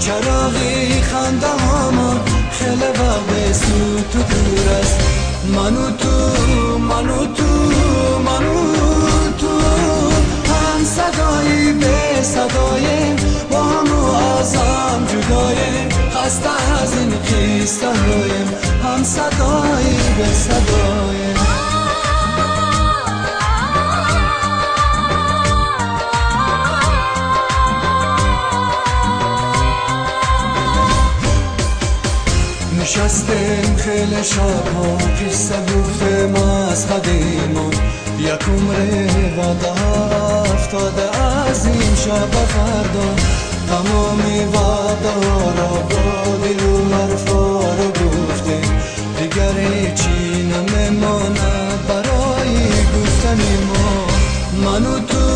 چراغی خنده هامون خیلی وقت سود تو دور است منو تو هم صدایی به صدایم با همو ازم جدایم خسته از این خیسته هایم هم صدایی به صدایم نشستیم خیلی شبها قصه گفتیم از قدیمان یک عمر وعده افتاده از این شب فردا تمامی وعده ها را با دل و حرفا را گفتیم دیگر هیچی نمیماند برای گفتن ما منو تو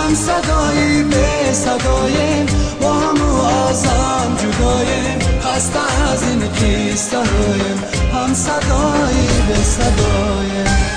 هم صدایی به صدایم با همو ازم جدایم خسته از این خیسته هایم هم صدایی به صدایم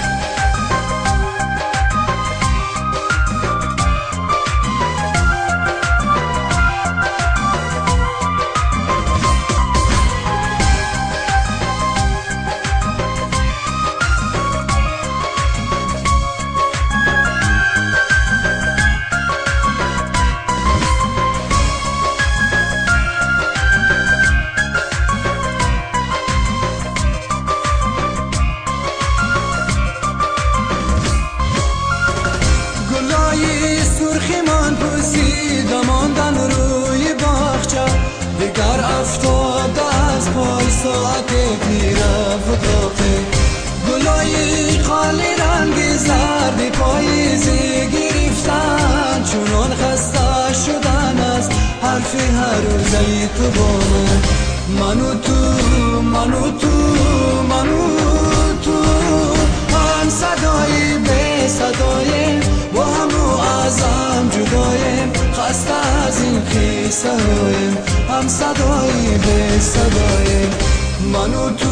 سرخی من پوسیده ماندن روی باغچه دیگر افتاده از پای ساعت پیره و داخل گلای خالی رنگ زردی پاییزی گرفتن چونان خسته شدن از حرف هر روزی تو با منو تو هم صدایی به صدایم با همو ازم جدایم خسته از این خیسه هایم هم صدایی به صدایم منو تو